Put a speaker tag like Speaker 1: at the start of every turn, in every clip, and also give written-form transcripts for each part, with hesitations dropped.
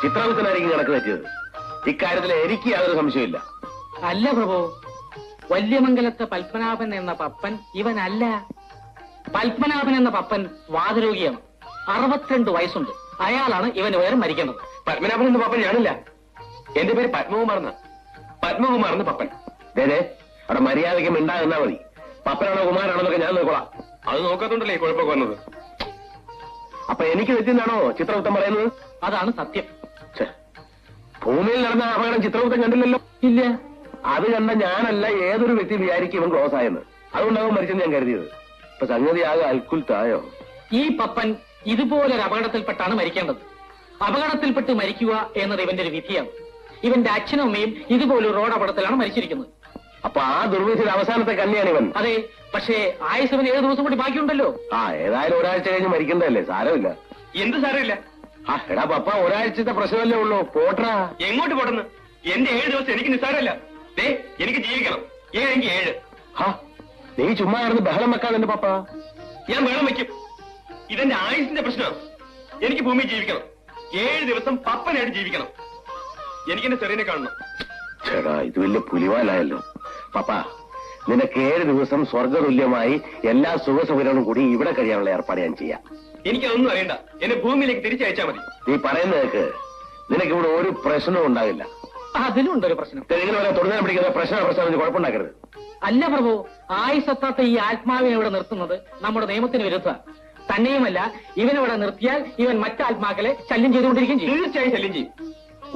Speaker 1: ചിത്രഗുപ്തനായിരിക്കും കണക്ക് തെറ്റിയത്. ഇക്കാര്യത്തിൽ എനിക്ക് യാതൊരു സംശയമില്ല.
Speaker 2: അല്ല പ്രഭു, വല്യമംഗലത്തെ പത്മനാഭൻ എന്ന പപ്പൻ ഇവനല്ല. പത്മനാഭൻ എന്ന പപ്പൻ വാതരോഗിയാണ്. 62 വയസ്സുണ്ട്. അയാളാണ് ഇവന് വേറെ മരിക്കേണ്ടത്.
Speaker 1: പത്മനാഭൻ എന്ന പപ്പൻ ഞാനില്ല. എന്റെ പേര് പത്മകുമാർ എന്ന പപ്പൻ. അതെ, അവിടെ മര്യാദയ്ക്ക് മിണ്ടാകുന്നാ മതി. പപ്പനാണോ കുമാരാണോ എന്നൊക്കെ ഞാൻ നോക്കോളാം. അത് നോക്കാത്തോണ്ടല്ലേ കുഴപ്പമൊക്കെ വന്നത്. അപ്പൊ എനിക്ക് തെറ്റിന്നാണോ ചിത്രഗുപ്തൻ പറയുന്നത്?
Speaker 2: അതാണ് സത്യം.
Speaker 1: ഭൂമിയിൽ നടന്ന അപകടം ചിത്രഗുപ്തൻ കണ്ടില്ലല്ലോ.
Speaker 2: ഇല്ല.
Speaker 1: അത് കണ്ട ഞാനല്ല ഏതൊരു വ്യക്തി വിചാരിക്കും ഇവൻ ക്ലോസ് ആയെന്ന്. അതുകൊണ്ടാവും മരിച്ചെന്ന് ഞാൻ കരുതിയത്. ഇപ്പൊ സംഗതി ആകെ അൽക്കുൽത്തായോ.
Speaker 2: ഈ പപ്പൻ ഇതുപോലൊരു അപകടത്തിൽപ്പെട്ടാണ് മരിക്കേണ്ടത്. അപകടത്തിൽപ്പെട്ട് മരിക്കുക എന്നത് ഇവന്റെ ഒരു വിധിയാണ്. ഇവന്റെ അച്ഛനും അമ്മയും ഇതുപോലൊരു റോഡ് അപകടത്തിലാണ് മരിച്ചിരിക്കുന്നത്.
Speaker 1: അപ്പൊ ആ ദുർവിധിയുടെ അവസാനത്തെ കല്യാണം ഇവൻ.
Speaker 2: അതെ, പക്ഷേ ആയുസവന് 7 ദിവസം കൂടി ബാക്കിയുണ്ടല്ലോ.
Speaker 1: ഏതായാലും ഒരാഴ്ച കഴിഞ്ഞ് മരിക്കണ്ടല്ലേ, സാരമില്ല.
Speaker 2: എന്ത് സാരമില്ല?
Speaker 1: എടാ പപ്പ, ഒരാഴ്ചത്തെ പ്രശ്നമല്ലേ ഉള്ളൂ. പോട്ടാ.
Speaker 2: എങ്ങോട്ട് പോട്ടെന്ന്? എന്റെ 7 ദിവസം എനിക്ക് നിസ്സാരമല്ല. എനിക്ക് ജീവിക്കണം. 7
Speaker 1: നീ ചുമ്മാ ആയിരുന്നു ബഹളം വെക്കാതെ എന്റെ പപ്പ.
Speaker 2: ഞാൻ ബഹളം വെക്കും. ഇതെന്റെ ആയുസിന്റെ പ്രശ്നമാണ്. എനിക്ക് ഭൂമിയിൽ ജീവിക്കണം. 7 ദിവസം പപ്പനായിട്ട് ജീവിക്കണം. എനിക്കെന്റെ ചെറിയനെ കാണണം.
Speaker 1: ചേടാ, ഇത് വലിയ പുലിവാലായല്ലോ. പപ്പ, നിനക്ക് 7 ദിവസം സ്വർഗതുല്യമായി എല്ലാ സുഖസൗകര്യങ്ങളും കൂടി ഇവിടെ കഴിയാനുള്ള ഏർപ്പാട് ഞാൻ ചെയ്യാം.
Speaker 2: എനിക്കതൊന്നും അറിയണ്ട. എന്നെ ഭൂമിയിലേക്ക് തിരിച്ചയച്ചാൽ മതി.
Speaker 1: നീ പറയുന്നതൊക്കെ നിനക്ക് ഇവിടെ ഒരു പ്രശ്നവും ഉണ്ടാകില്ല.
Speaker 2: അതിലുണ്ടൊരു പ്രശ്നം.
Speaker 1: ഇങ്ങനെ തുടരാൻ പിടിക്കുന്ന പ്രശ്നം കുഴപ്പമുണ്ടാക്കരുത്.
Speaker 2: അല്ല പ്രഭു, ആയുസത്താത്ത ഈ ആത്മാവിനെ ഇവിടെ നിർത്തുന്നത് നമ്മുടെ നിയമത്തിന് വിരുദ്ധ. തന്നെയുമല്ല, ഇവനിവിടെ നിർത്തിയാൽ ഇവൻ മറ്റാത്മാക്കളെ ശല്യം ചെയ്തുകൊണ്ടിരിക്കും. തീർച്ചയായും ശല്യം ചെയ്യും.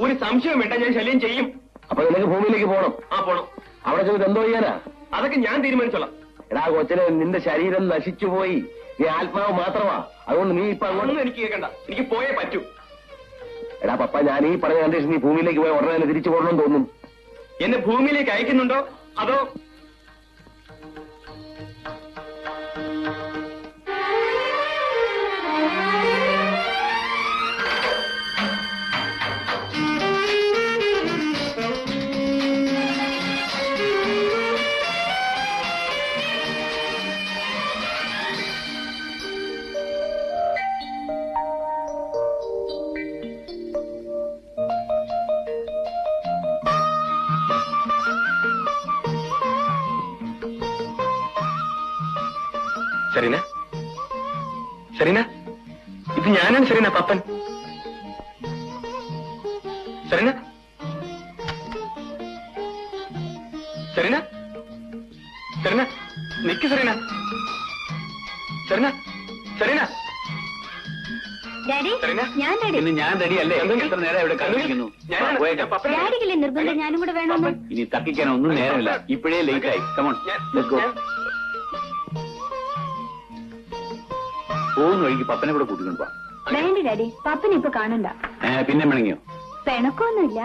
Speaker 2: ഒരു സംശയം വേണ്ട, ഞാൻ ശല്യം ചെയ്യും.
Speaker 1: അപ്പൊ നിനക്ക് ഭൂമിയിലേക്ക് പോകണം.
Speaker 2: പോണം.
Speaker 1: അവിടെ ചെന്നിട്ട് എന്തോ ചെയ്യാനാ?
Speaker 2: അതൊക്കെ ഞാൻ തീരുമാനിച്ചോളാം.
Speaker 1: എടാ കൊച്ചിനെ, നിന്റെ ശരീരം നശിച്ചുപോയി. നീ ആത്മാവ് മാത്രമാ. അതുകൊണ്ട് നീ ഇപ്പൊ അങ്ങോട്ട്
Speaker 2: എനിക്ക് കേൾക്കണ്ട. എനിക്ക് പോയേ പറ്റൂ.
Speaker 1: എടാ പപ്പ, ഞാൻ ഈ പറഞ്ഞ കണ്ടീഷൻ നീ ഭൂമിയിലേക്ക് പോയി ഉടനെ തന്നെ തിരിച്ചു പോകണമെന്ന് തോന്നും.
Speaker 2: എന്നെ ഭൂമിയിലേക്ക് അയക്കുന്നുണ്ടോ അതോ? സെറീന, ഇത് ഞാനാണ് Serena, Pappan. Serena, Serena, Serena, Nick Serena. Serena, Serena.
Speaker 3: ഞാൻ റെഡിയല്ലേ? എത്ര നേരം ഇവിടെ കാണിക്കുന്നു?
Speaker 4: ഞാനും കൂടെ വേണം.
Speaker 3: ഇനി തക്കിക്കാനൊന്നും നേരമില്ല. ഇപ്പോഴേ ലേറ്റ് ആയി. Come on, let's go. പോകുന്ന വഴിക്ക് പപ്പനെ കൂടെ കൂട്ടിക്കൊണ്ടു പോവാം.
Speaker 4: വേണ്ട ഡാഡി, പപ്പനെ ഇപ്പൊ കാണണ്ട.
Speaker 3: പിന്നെ പിണങ്ങിയോ?
Speaker 4: പിണക്കൊന്നുമില്ല,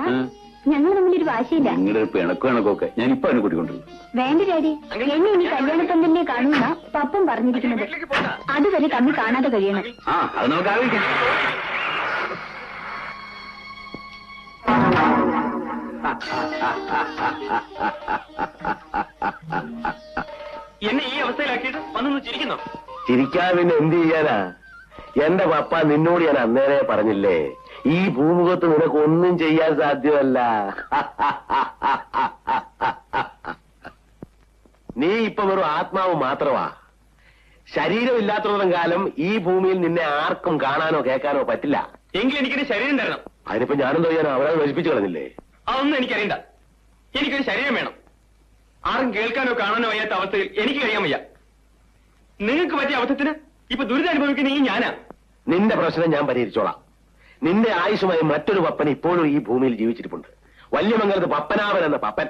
Speaker 4: ഞങ്ങൾ തമ്മിലൊരു വാശിയില്ല.
Speaker 3: നിങ്ങളുടെ ഒരു പിണക്കൊക്കെ ഞാൻ ഇപ്പൊ അവനെ കൂട്ടിക്കൊണ്ടു.
Speaker 4: വേണ്ട ഡാഡി, എന്നെ ഇനി കല്യാണപ്പന്തലിനെ കാണുന്ന പപ്പൻ പറഞ്ഞിരിക്കുന്നത്. അതുവരെ തമ്മിൽ കാണാതെ കഴിയണം.
Speaker 3: അത് നമുക്ക് ആലോചിക്കാം.
Speaker 2: എന്നെ ഈ അവസ്ഥയിലാക്കിയിട്ട് വന്നു ചിരിക്കുന്നു.
Speaker 1: ചിരിക്കാൻ പിന്നെ എന്ത് ചെയ്യാനാ? എന്റെ പപ്പ നിന്നോട് ഞാൻ അന്നേരെ പറഞ്ഞില്ലേ, ഈ ഭൂമുഖത്ത് നിനക്കൊന്നും ചെയ്യാൻ സാധ്യമല്ല. നീ ഇപ്പൊ വെറും ആത്മാവ് മാത്രമാ. ശരീരമില്ലാത്തത്തോളം കാലം ഈ ഭൂമിയിൽ നിന്നെ ആർക്കും കാണാനോ കേൾക്കാനോ പറ്റില്ല.
Speaker 2: എങ്കിലും എനിക്കൊരു ശരീരം തരണം.
Speaker 1: അതിനിപ്പോ ഞാനെന്തോ ചെയ്യാനോ? അവരത് നശിപ്പിച്ചു കളഞ്ഞില്ലേ?
Speaker 2: അതൊന്നും എനിക്കറിയണ്ട. എനിക്കൊരു ശരീരം വേണം. ആരും കേൾക്കാനോ കാണാനോ വയ്യാത്ത അവസ്ഥയിൽ എനിക്ക് കഴിയാൻ വയ്യ. നിങ്ങൾക്ക് പറ്റിയ അവസ്ഥത്തിന് ഇപ്പൊ ദുരിതം അനുഭവിക്കുന്ന ഈ ഞാനാ.
Speaker 1: നിന്റെ പ്രശ്നം ഞാൻ പരിഹരിച്ചോളാം. നിന്റെ ആയുഷുമായി മറ്റൊരു പപ്പൻ ഇപ്പോഴും ഈ ഭൂമിയിൽ ജീവിച്ചിരിപ്പുണ്ട്. വല്യമംഗലത്ത് പപ്പനാഭൻ എന്ന പപ്പൻ.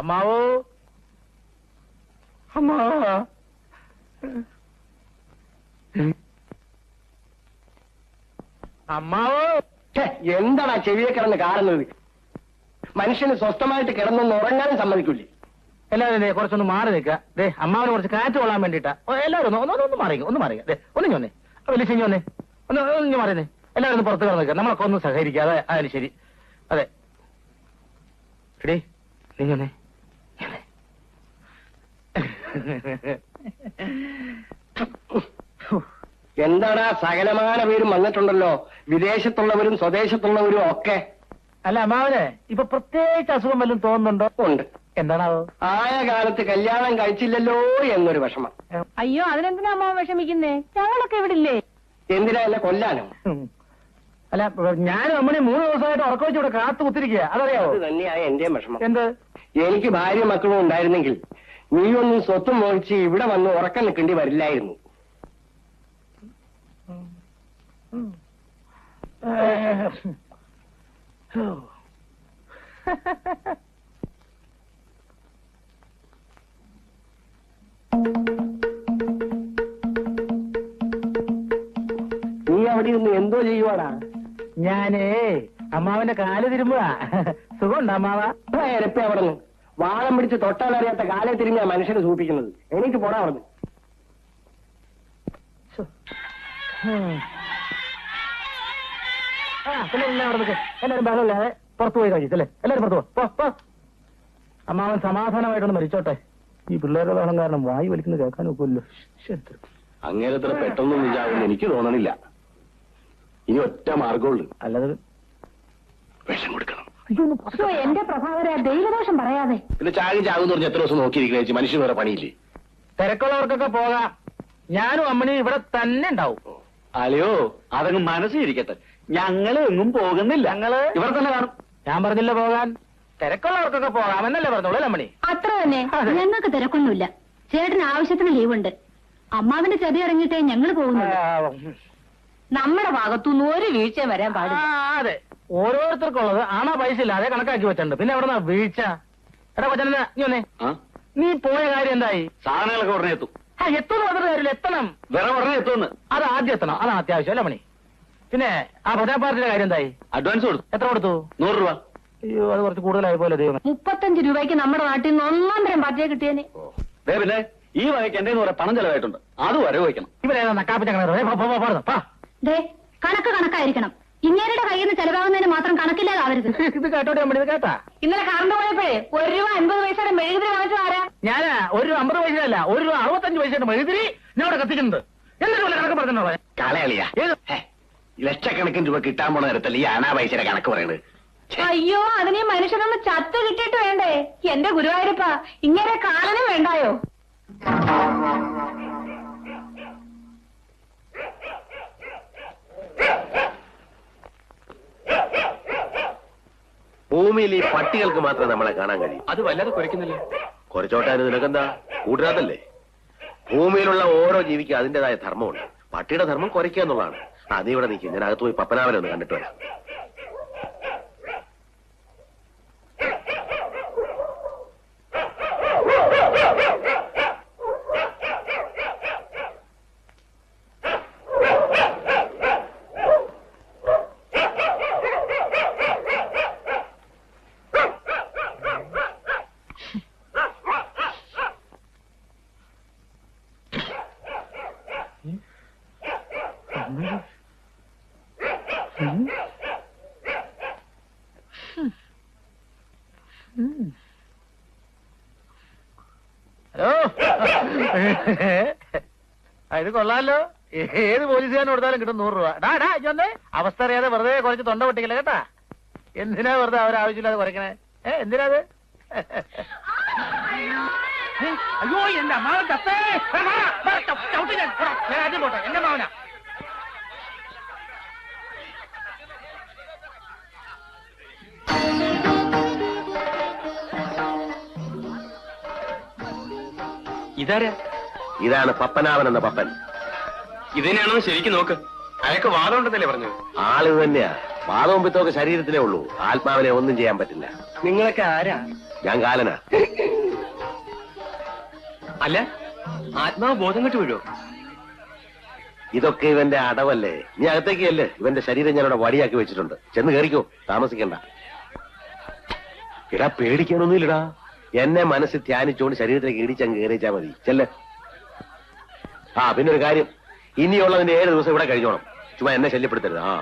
Speaker 2: അമ്മാവോ, അമ്മാവ, അമ്മാവോ.
Speaker 1: എന്താടാ ചെവിയെ കിടന്ന് കാണുന്നത്? മനുഷ്യന് സ്വസ്ഥമായിട്ട് കിടന്നൊന്ന് ഉറങ്ങാനും സമ്മതിക്കൂലേ?
Speaker 2: എല്ലാവരും കുറച്ചൊന്ന് മാറി നിൽക്കുക. അമ്മാവിന് കുറച്ച് കാറ്റ് കൊള്ളാൻ വേണ്ടിട്ടാ. എല്ലാവരും ഒന്ന് മാറിയ ഒന്ന് മാറിയ ഒന്ന് ഞൊന്നേ. വലിയ ശരി വന്നേ ഒന്ന് പറയുന്നേ എല്ലാവരും ഒന്ന് പുറത്ത് കിടന്നേക്കാം നമ്മളൊക്കെ ഒന്ന് സഹകരിക്കുക അതെ അതിന് ശരി അതെ എടേ നീ വന്നേ
Speaker 5: എന്താടാ സകലമാന പേരും വന്നിട്ടുണ്ടല്ലോ, വിദേശത്തുള്ളവരും സ്വദേശത്തുള്ളവരും ഒക്കെ.
Speaker 2: അല്ല അമ്മാവനെ ഇപ്പൊ പ്രത്യേകിച്ച് അസുഖം വല്ലതും തോന്നുന്നുണ്ടോ?
Speaker 5: ഉണ്ട്.
Speaker 2: എന്താണാവോ?
Speaker 5: ആയ കാലത്ത് കല്യാണം കഴിച്ചില്ലല്ലോ എന്നൊരു വിഷമം.
Speaker 4: അയ്യോ അതിനെന്തിനാ അമ്മാവൻ വിഷമിക്കുന്നേ? ഞങ്ങളൊക്കെ ഇവിടെ ഇല്ലേ?
Speaker 5: എന്തിനാ എന്നെ കൊല്ലാനോ?
Speaker 2: അല്ല ഞാനും അമ്മണി 3 ദിവസമായിട്ട് ഉറക്കം വെച്ച് ഇവിടെ കാത്തു കുത്തിരിക്കുക, അതറിയാവോ?
Speaker 5: അത് തന്നെയാ എന്റെയും വിഷമം.
Speaker 2: എന്ത്?
Speaker 5: എനിക്ക് ഭാര്യ മക്കളും ഉണ്ടായിരുന്നെങ്കിൽ നീയൊന്നും സ്വത്തും മോഹിച്ച് ഇവിടെ വന്ന് ഉറക്കം നിൽക്കേണ്ടി വരില്ലായിരുന്നു. നീ അവിടെ നിന്ന് എന്തോ ചെയ്യുവാടാ?
Speaker 2: ഞാനേ അമ്മാവന്റെ കാല് തിരുമ്പുക. സുഖമുണ്ടോ അമ്മാവ?
Speaker 5: എരപ്പ അവിടെ നിന്ന് വാളം പിടിച്ച് തൊട്ടാലറിയാത്ത കാലെ തിരിഞ്ഞാ മനുഷ്യനെ സൂപ്പിക്കുന്നത്. എനിക്ക് പോടാ അവിടെ നിന്ന്.
Speaker 2: പിന്നെ എല്ലാവരും ബഹളമില്ലാതെ പുറത്തു പോയി കഴിച്ചല്ലേ? എല്ലാവരും പുറത്തു പോ. അമ്മാവൻ സമാധാനമായിട്ടൊന്ന് മരിച്ചോട്ടെ. ഈ പിള്ളേരുടെ ബഹളം കാരണം വായു വലിക്കുന്നത് കേൾക്കാൻ ഒക്കുമല്ലോ.
Speaker 3: അങ്ങേരത്ര പെട്ടെന്നൊന്നും ഇതാവുമെന്ന് എനിക്ക് തോന്നണില്ല. ഇനി ഒറ്റ മാർഗമുള്ളൂ,
Speaker 2: അല്ലാതെ
Speaker 3: വിഷം കൊടുക്കണം.
Speaker 4: എന്റെ പ്രഭാകര ദൈവദോഷം പറയാതെ.
Speaker 3: പിന്നെ ചാകുന്ന് പറഞ്ഞ് എത്ര ദിവസം നോക്കിയിരിക്കുന്ന മനുഷ്യന് വേറെ പണിയില്ലേ?
Speaker 2: തിരക്കുള്ളവർക്കൊക്കെ പോകാം, ഞാനും അമ്മണി ഇവിടെ തന്നെ ഉണ്ടാവും.
Speaker 3: അല്ലയോ അതങ്ങ് മനസ്സിരിക്കട്ടെ, ഞങ്ങള് എങ്ങും പോകുന്നില്ല,
Speaker 2: ഞങ്ങള്
Speaker 3: ഇവിടെ തന്നെ കാണും.
Speaker 2: ഞാൻ പറഞ്ഞില്ല പോകാൻ, തിരക്കുള്ളവർക്കൊക്കെ പോകാമെന്നല്ലേ പറഞ്ഞോളൂ അമ്മണി.
Speaker 4: അത്ര തന്നെ. ഞങ്ങൾക്ക് തിരക്കൊന്നുമില്ല. ചേട്ടന് ആവശ്യത്തിന് ലീവുണ്ട്. അമ്മാവിന്റെ ചെടി ഇറങ്ങിയിട്ടേ ഞങ്ങള് പോകുന്നുള്ളൂ. നമ്മുടെ ഭാഗത്തുനിന്ന് ഒരു വീഴ്ച വരാൻ പാടില്ല.
Speaker 2: അതെ, ഓരോരുത്തർക്കുള്ളത് ആണോ പൈസ ഇല്ലാതെ കണക്കാക്കി വെച്ചിട്ടുണ്ട്. പിന്നെ എവിടെ വീഴ്ച? എടാ കൊച്ചന നീ വന്നേ. നീ പോയ കാര്യം എന്തായി?
Speaker 3: സാധനങ്ങളൊക്കെ ഉടനെ എത്തും.
Speaker 2: എത്തുന്നു മാത്രം കാര്യമില്ല, എത്തണം.
Speaker 3: വേറെ ഉടനെ എത്തുമെന്ന്.
Speaker 2: അത് ആദ്യം എത്തണം, അതാണ് അത്യാവശ്യം അല്ലേ മണി? പിന്നെ ആ ഭജന പാർട്ടിയുടെ കാര്യം എന്തായി?
Speaker 3: അഡ്വാൻസ് കൊടുത്തു.
Speaker 2: എത്ര കൊടുത്തു?
Speaker 3: 100 രൂപ.
Speaker 2: അയ്യോ അത് കുറച്ച് കൂടുതലായി പോലെ ദൈവം.
Speaker 4: 35 രൂപയ്ക്ക് നമ്മുടെ നാട്ടിൽ നിന്ന് 1 തരം പാർട്ടിയെ കിട്ടിയേനെ.
Speaker 3: പിന്നെ ഈ വകയ്ക്ക് എന്റെ കുറെ പണം ചെലവായിട്ടുണ്ട്, അത് വരവ് വയ്ക്കണം.
Speaker 2: ഇവരേതാ നക്കാപ്പിച്ച
Speaker 4: ദേ കണക്ക് കണക്കായിരിക്കണം. ഇങ്ങേരുടെ കയ്യിൽ നിന്ന് ചെലവാകുന്നതിന് മാത്രം കണക്കില്ലാതാവരുത്.
Speaker 2: ഇത് കേട്ടോട്ടെ അമ്മണി, ഇത് കേട്ടാ?
Speaker 4: ഇന്നലെ കറണ്ട് പോയപ്പോഴേ 1 രൂപ 50 പൈസയുടെ മെഴുകുതിരി വാങ്ങിച്ചു ആരാ?
Speaker 2: ഞാനാ 1 രൂപ 50 പൈസയല്ല, 1 രൂപ 65 പൈസയുടെ മെഴുകുതിരി ഞാൻ ഇവിടെ കത്തിക്കുന്നത്. എന്നിട്ട് വല്ല കണക്ക് പറഞ്ഞോ?
Speaker 3: കളയളിയാ, ലക്ഷക്കണക്കിന് രൂപ കിട്ടാൻ പോണ നേരത്തല്ല ഈ അനാ പൈസയുടെ കണക്ക് പറയുന്നത്.
Speaker 4: അയ്യോ അതിന് മനുഷ്യനൊന്ന് ചത്ത് കിട്ടിയിട്ട് വേണ്ടേ? എന്റെ ഗുരുവായൂരപ്പ, ഇങ്ങനെ കാണാനും വേണ്ടായോ?
Speaker 1: ഭൂമിയിൽ ഈ പട്ടികൾക്ക് മാത്രമേ നമ്മളെ കാണാൻ കഴിയും.
Speaker 3: അത് വല്ലാതെ കുറയ്ക്കുന്നില്ല.
Speaker 1: കുറച്ചോട്ടാനും നിനക്കെന്താ കൂട്ടുകാരല്ലേ? ഭൂമിയിലുള്ള ഓരോ ജീവിക്കും അതിന്റേതായ ധർമ്മമുണ്ട്. പട്ടിയുടെ ധർമ്മം കുറയ്ക്കുക എന്നുള്ളതാണ്. നീ ഇവിടെ നിൽക്കും, ഞാൻ അകത്ത് പോയി പപ്പനാവനെ ഒന്ന് കണ്ടിട്ട് വരാം.
Speaker 2: ഹലോ, ഇത് കൊള്ളാലോ. ഏത് പോലീസുകാരൻ കൊടുത്താലും കിട്ടും 100 രൂപ. ഡാ ഇതൊന്നേ അവസ്ഥ അറിയാതെ വെറുതെ കുറച്ച് തൊണ്ട പൊട്ടിക്കല കേട്ടാ. എന്തിനാ വെറുതെ അവരാവശ്യമില്ലാതെ കുറയ്ക്കണേ? എന്തിനാ അത്? അയ്യോ എന്റെ അമ്മാവൻ ചത്തേ. ഞാൻ ആദ്യം പോട്ടെ, എന്റെ മാവനാ.
Speaker 1: ഇതാണ് പപ്പനാവൻ എന്ന പപ്പൻ.
Speaker 3: ഇതിനാണോ ശരിക്കും നോക്ക്. അയാൾക്ക് വാദം ഉണ്ടെന്നല്ലേ പറഞ്ഞത്?
Speaker 1: ആളിത് തന്നെയാ. വാദവും പിത്തമൊക്കെ ശരീരത്തിലേ ഉള്ളൂ, ആത്മാവിനെ ഒന്നും ചെയ്യാൻ പറ്റില്ല.
Speaker 5: നിങ്ങളൊക്കെ ആരാ?
Speaker 1: ഞാൻ കാലനാ.
Speaker 3: അല്ല, ആത്മാവ് ബോധം കെട്ട് വീഴോ?
Speaker 1: ഇതൊക്കെ ഇവന്റെ അടവല്ലേ? നീ അകത്തേക്ക് അല്ലേ? ഇവന്റെ ശരീരം ഞാനിവിടെ വടിയാക്കി വെച്ചിട്ടുണ്ട്. ചെന്ന് കയറിക്കോ, താമസിക്കണ്ട. ഇടാ പേടിക്കാനൊന്നുമില്ലടാ. എന്നെ മനസ്സിൽ ധ്യാനിച്ചുകൊണ്ട് ശരീരത്തിലേക്ക് ഇടിച്ചങ്ങ് കയറിച്ചാ മതി. ചെല്ല്. പിന്നെ ഒരു കാര്യം,
Speaker 3: ഇനിയുള്ളതിന്റെ 7 ദിവസം ഇവിടെ കഴിഞ്ഞോണം. ചുമ്മാ എന്നെ ശല്യപ്പെടുത്തരുത്. ആ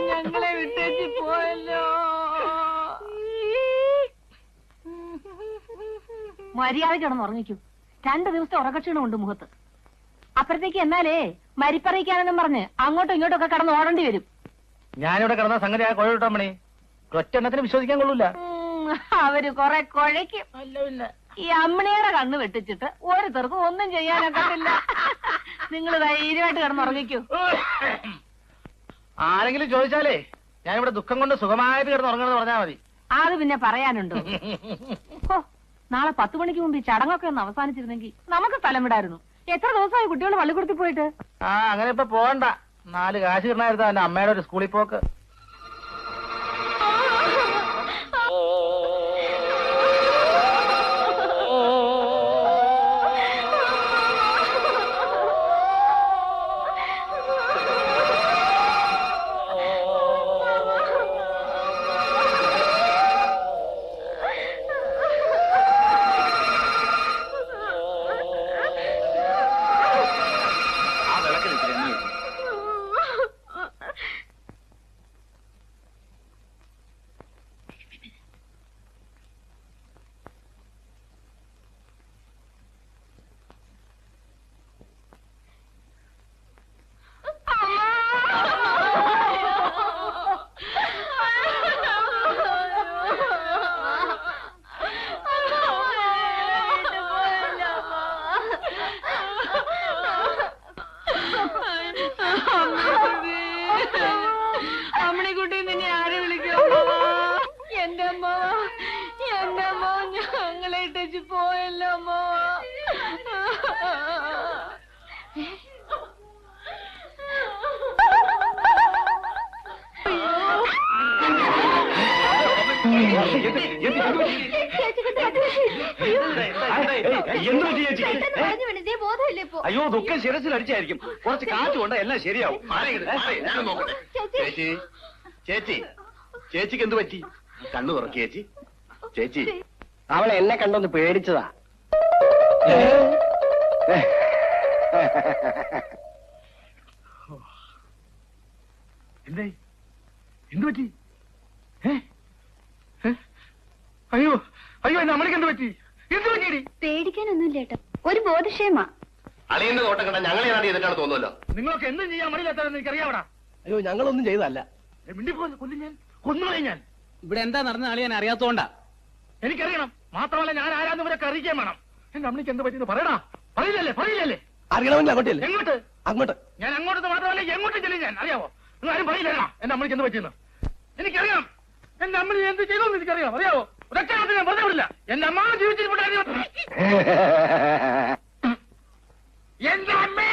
Speaker 4: ഞങ്ങളെ വിട്ടേച്ച് പോയല്ലോ. മര്യാദ കിടന്ന് ഉറങ്ങിക്കൂ. 2 ദിവസത്തെ ഉറക്കക്ഷീണമുണ്ട് മുഖത്ത്. അപ്പുറത്തേക്ക് എന്നാലേ മരിപ്പറിയിക്കാനെന്നും പറഞ്ഞ് അങ്ങോട്ടും ഇങ്ങോട്ടും ഒക്കെ കടന്ന് ഓടേണ്ടി വരും.
Speaker 2: ഞാനിവിടെ കിടന്ന സംഗതി ആ കുഴ കിട്ടാൻ മണി ഒറ്റെണ്ണത്തിന് വിശ്വസിക്കാൻ കൊള്ളൂല.
Speaker 4: അവര് കൊറേ കുഴയ്ക്കും. ഈ അമ്മണിയുടെ കണ്ണ് വെട്ടിച്ചിട്ട് ഓരോരുത്തർക്കും ഒന്നും ചെയ്യാനൊക്കത്തില്ല. നിങ്ങൾ ധൈര്യമായിട്ട് കിടന്നുറങ്ങിക്കൂ.
Speaker 2: ആരെങ്കിലും ചോദിച്ചാലേ ഞാനിവിടെ ദുഃഖം കൊണ്ട് സുഖമായിട്ട് കിടന്നുറങ്ങണമെന്ന് പറഞ്ഞാൽ മതി.
Speaker 4: അത് പിന്നെ പറയാനുണ്ടോ? നാളെ 10 മണിക്ക് മുമ്പ് ഈ ചടങ്ങൊക്കെ ഒന്ന് അവസാനിച്ചിരുന്നെങ്കിൽ നമുക്ക് സ്ഥലം വിടായിരുന്നു. എത്ര ദിവസമായി കുട്ടികൾ പള്ളിക്കൂടത്തിൽ പോയിട്ട്?
Speaker 2: അങ്ങനെ ഇപ്പൊ പോകണ്ട. 4 കാശ് കിട്ടണായിരുന്നു എന്റെ അമ്മയുടെ ഒരു സ്കൂളിൽ പോക്ക്.
Speaker 4: അമ്മണിക്കുട്ടി നിന്നെ ആരെ വിളിക്കോ? എന്റെ അമ്മ ഞങ്ങളെ ഇട്ടേച്ച് പോയല്ലോ അമ്മ.
Speaker 3: അയ്യോ ദുഃഖം ശിരസിലടിച്ചായിരിക്കും. കുറച്ച് കാറ്റ് കൊണ്ട് എല്ലാം ശരിയാവും. ചേച്ചി ചേച്ചി ചേച്ചിക്ക് എന്ത് പറ്റി? കണ്ണു തുറക്കി ചേച്ചി. ചേച്ചി
Speaker 5: അവളെ എന്നെ കണ്ടൊന്ന് പേടിച്ചതാ.
Speaker 2: എന്തേ എന്ത് പറ്റി? അയ്യോ അയ്യോ എന്റെ അമ്മയ്ക്ക് എന്ത് പറ്റി? എന്ത് പറ്റി?
Speaker 4: പേടിക്കാനൊന്നുമില്ല ഏട്ടാ, ഒരു ബോധക്ഷേമ.
Speaker 3: അളിയന്റെ തോട്ടം കണ്ട ഞങ്ങളെ നാട് ചെയ്തിട്ടാണ് തോന്നുമല്ലോ.
Speaker 2: നിങ്ങൾക്ക് എന്തും ചെയ്യാൻ മടിയില്ലാത്തതെന്ന് എനിക്കറിയാവടാ.
Speaker 5: അയ്യോ ഞങ്ങളൊന്നും ചെയ്തല്ല.
Speaker 2: കൊന്നുകളെ ഞാൻ.
Speaker 6: ഇവിടെ എന്താ നടന്ന ആളെ ഞാൻ അറിയാത്തോണ്ടാ.
Speaker 2: എനിക്കറിയണം. മാത്രമല്ല ഞാൻ ആരാന്ന് ഇവരൊക്കെ അറിയിക്കാൻ വേണം. എന്റെ അമ്മയ്ക്ക് എന്ത് പറ്റിയെന്ന് പറയടാ. പറയില്ലല്ലേ?
Speaker 5: അറിയണമെങ്കിൽ അങ്ങോട്ടല്ലേ?
Speaker 2: എങ്ങോട്ട്?
Speaker 5: അങ്ങോട്ട്.
Speaker 2: ഞാൻ അങ്ങോട്ട് മാത്രമല്ല എങ്ങോട്ടും ചെല്ലും ഞാൻ. അറിയാവോ? നിങ്ങൾ ആരും പറയില്ല എന്റെ അമ്മയ്ക്ക് എന്ത് പറ്റിയെന്ന്. എനിക്കറിയാം. എന്റെ അമ്മ എന്ത് ചെയ്തോന്ന് എനിക്കറിയാം. അറിയാവോ? ഒരൊറ്റ ഞാൻ വെറുതെ വിടില്ല. എന്റെ അമ്മ ജീവിച്ചിരിപ്പുണ്ടായിരുന്നു. എന്റെ അമ്മേ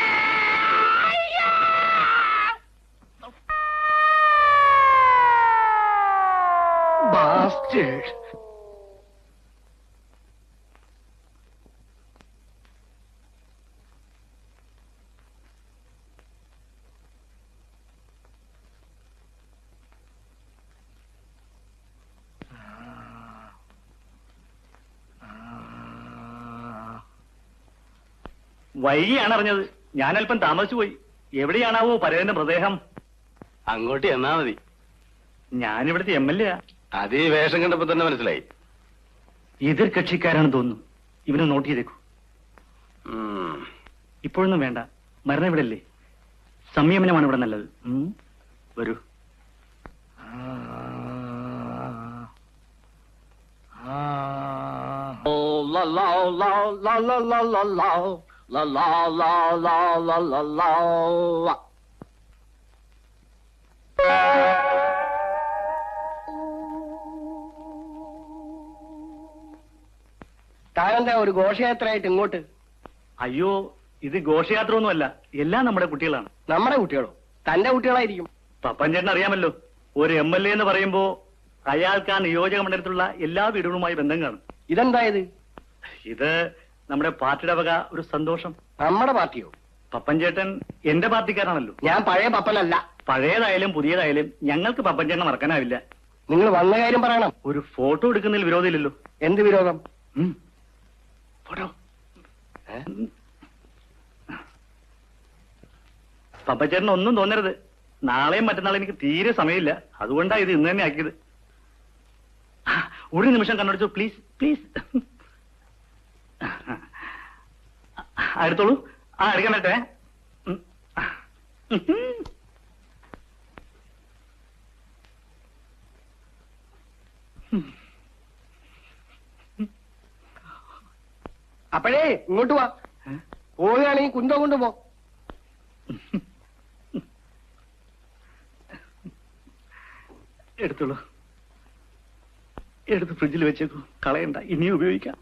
Speaker 5: Bastard.
Speaker 6: വൈകിയാണ് അറിഞ്ഞത്. ഞാൻ അല്പം താമസിച്ചു പോയി. എവിടെയാണാവോ പരേതന്റെ മൃതദേഹം?
Speaker 3: അങ്ങോട്ട് എന്നാ മതി.
Speaker 6: ഞാനിവിടുത്തെ MLA.
Speaker 3: അത് ഈ വേഷം കണ്ടപ്പോ തന്നെ മനസ്സിലായി.
Speaker 6: എതിർ കക്ഷിക്കാരാണെന്ന് തോന്നുന്നു. ഇവനെ നോട്ട് ചെയ്തേക്കൂ. ഇപ്പോഴൊന്നും വേണ്ട. മരണം ഇവിടെയല്ലേ. സംയമനമാണ് ഇവിടെ നല്ലത്. വരൂ.
Speaker 5: താനെന്താ ഒരു ഘോഷയാത്രയായിട്ട് ഇങ്ങോട്ട്?
Speaker 6: അയ്യോ, ഇത് ഘോഷയാത്ര ഒന്നുമല്ല, എല്ലാം നമ്മുടെ കുട്ടികളാണ്.
Speaker 5: നമ്മുടെ കുട്ടികളോ? തന്റെ കുട്ടികളായിരിക്കും.
Speaker 6: പപ്പൻ ചേട്ടൻ അറിയാമല്ലോ, ഒരു MLA എന്ന് പറയുമ്പോ അയാൾക്ക് ആ നിയോജക മണ്ഡലത്തിലുള്ള എല്ലാ വീടുകളുമായി ബന്ധം കാണും.
Speaker 5: ഇതെന്താ ഇത്?
Speaker 6: ഇത് നമ്മുടെ പാർട്ടിയുടെ വക ഒരു സന്തോഷം.
Speaker 5: നമ്മുടെ പാർട്ടിയോ?
Speaker 6: പപ്പൻ ചേട്ടൻ എന്റെ പാർട്ടിക്കാരാണല്ലോ.
Speaker 5: ഞാൻ പഴയ പപ്പനല്ല.
Speaker 6: പഴയതായാലും പുതിയതായാലും ഞങ്ങൾക്ക് പപ്പൻ ചേട്ടനെ മറക്കാനാവില്ല.
Speaker 5: നിങ്ങൾ വന്ന കാര്യം പറയണം.
Speaker 6: ഒരു ഫോട്ടോ എടുക്കുന്നതിൽ വിരോധമില്ലല്ലോ.
Speaker 5: എന്ത് വിരോധം?
Speaker 6: ഫോട്ടോ. പപ്പച്ചേട്ടൻ ഒന്നും തോന്നരുത്, നാളെയും മറ്റന്നാളും എനിക്ക് തീരെ സമയമില്ല, അതുകൊണ്ടാ ഇത് ഇന്ന് തന്നെ ആക്കിയത്. ഒരു നിമിഷം കണ്ണടിച്ചു, പ്ലീസ് പ്ലീസ്. എടുത്തോളൂ. എടുക്കാൻ പറ്റേ?
Speaker 5: അപ്പോഴേ ഇങ്ങോട്ട് വാ. പോവുകയാണെങ്കിൽ കുന്തം കൊണ്ടുപോ.
Speaker 6: എടുത്തോളൂ, എടുത്ത് ഫ്രിഡ്ജിൽ വെച്ചേക്കൂ, കളയണ്ട, ഇനിയും ഉപയോഗിക്കാം.